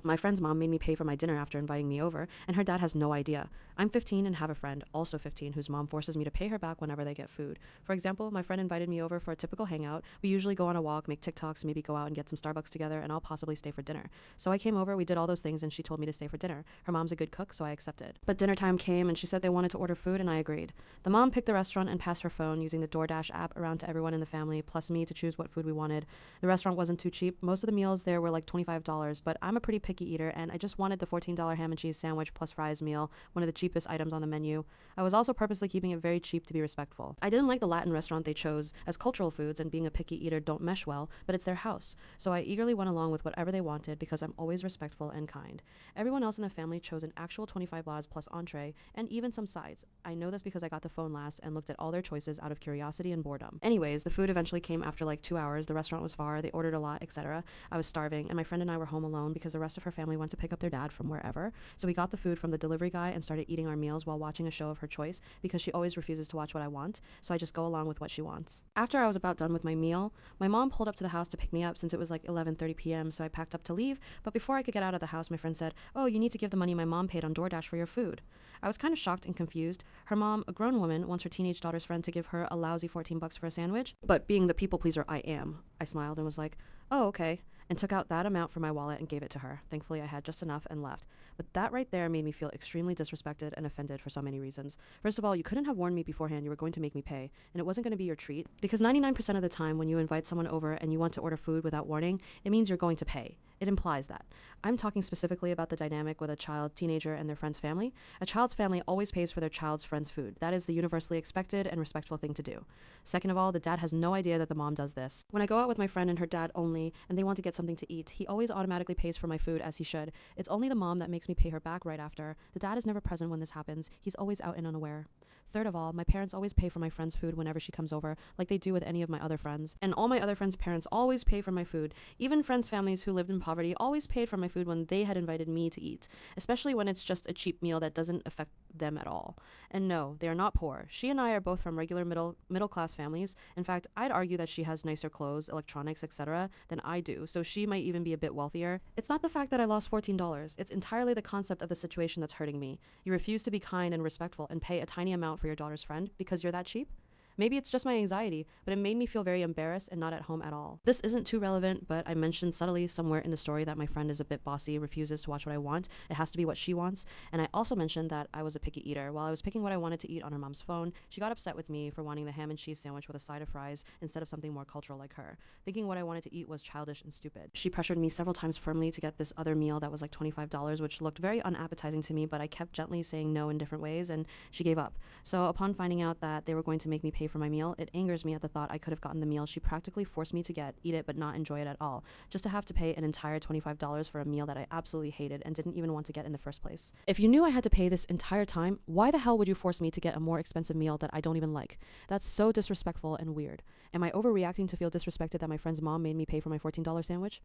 My friend's mom made me pay for my dinner after inviting me over, and her dad has no idea. I'm 15 and have a friend, also 15, whose mom forces me to pay her back whenever they get food. For example, my friend invited me over for a typical hangout. We usually go on a walk, make TikToks, maybe go out and get some Starbucks together, and I'll possibly stay for dinner. So I came over, we did all those things, and she told me to stay for dinner. Her mom's a good cook, so I accepted. But dinner time came, and she said they wanted to order food, and I agreed. The mom picked the restaurant and passed her phone using the DoorDash app around to everyone in the family, plus me to choose what food we wanted. The restaurant wasn't too cheap. Most of the meals there were like $25, but I'm a pretty picky eater, and I just wanted the $14 ham and cheese sandwich plus fries meal, one of the cheapest items on the menu. I was also purposely keeping it very cheap to be respectful. I didn't like the Latin restaurant they chose, as cultural foods and being a picky eater don't mesh well, but it's their house, so I eagerly went along with whatever they wanted because I'm always respectful and kind. Everyone else in the family chose an actual $25 plus entree and even some sides. I know this because I got the phone last and looked at all their choices out of curiosity and boredom. Anyways, the food eventually came after like 2 hours. The restaurant was far, they ordered a lot, etc. I was starving, and my friend and I were home alone because the rest of her family went to pick up their dad from wherever. So we got the food from the delivery guy and started eating our meals while watching a show of her choice because she always refuses to watch what I want, so I just go along with what she wants. After I was about done with my meal, my mom pulled up to the house to pick me up since it was like 11:30 p.m., so I packed up to leave, but before I could get out of the house, my friend said, "Oh, you need to give the money my mom paid on DoorDash for your food." I was kind of shocked and confused. Her mom, a grown woman, wants her teenage daughter's friend to give her a lousy $14 for a sandwich, but being the people pleaser I am, I smiled and was like, "Oh, okay," and took out that amount from my wallet and gave it to her. Thankfully, I had just enough and left. But that right there made me feel extremely disrespected and offended for so many reasons. First of all, you couldn't have warned me beforehand you were going to make me pay, and it wasn't going to be your treat, because 99% of the time when you invite someone over and you want to order food without warning, it means you're going to pay. It implies that. I'm talking specifically about the dynamic with a child, teenager, and their friend's family. A child's family always pays for their child's friend's food. That is the universally expected and respectful thing to do. Second of all, the dad has no idea that the mom does this. When I go out with my friend and her dad only, and they want to get something to eat, he always automatically pays for my food, as he should. It's only the mom that makes me pay her back right after. The dad is never present when this happens. He's always out and unaware. Third of all, my parents always pay for my friend's food whenever she comes over, like they do with any of my other friends. And all my other friends' parents always pay for my food. Even friends' families who lived in poverty always paid for my food when they had invited me to eat, especially when it's just a cheap meal that doesn't affect them at all. And no, they are not poor. She and I are both from regular middle class families. In fact, I'd argue that she has nicer clothes, electronics, etc. than I do, so she might even be a bit wealthier. It's not the fact that I lost $14. It's entirely the concept of the situation that's hurting me. You refuse to be kind and respectful and pay a tiny amount for your daughter's friend because you're that cheap? Maybe it's just my anxiety, but it made me feel very embarrassed and not at home at all. This isn't too relevant, but I mentioned subtly somewhere in the story that my friend is a bit bossy, refuses to watch what I want. It has to be what she wants. And I also mentioned that I was a picky eater. While I was picking what I wanted to eat on her mom's phone, she got upset with me for wanting the ham and cheese sandwich with a side of fries instead of something more cultural like her, thinking what I wanted to eat was childish and stupid. She pressured me several times firmly to get this other meal that was like $25, which looked very unappetizing to me, but I kept gently saying no in different ways, and she gave up. So upon finding out that they were going to make me pay for my meal, it angers me at the thought I could have gotten the meal she practically forced me to get, eat it, but not enjoy it at all, just to have to pay an entire $25 for a meal that I absolutely hated and didn't even want to get in the first place. If you knew I had to pay this entire time, why the hell would you force me to get a more expensive meal that I don't even like? That's so disrespectful and weird. Am I overreacting to feel disrespected that my friend's mom made me pay for my $14 sandwich?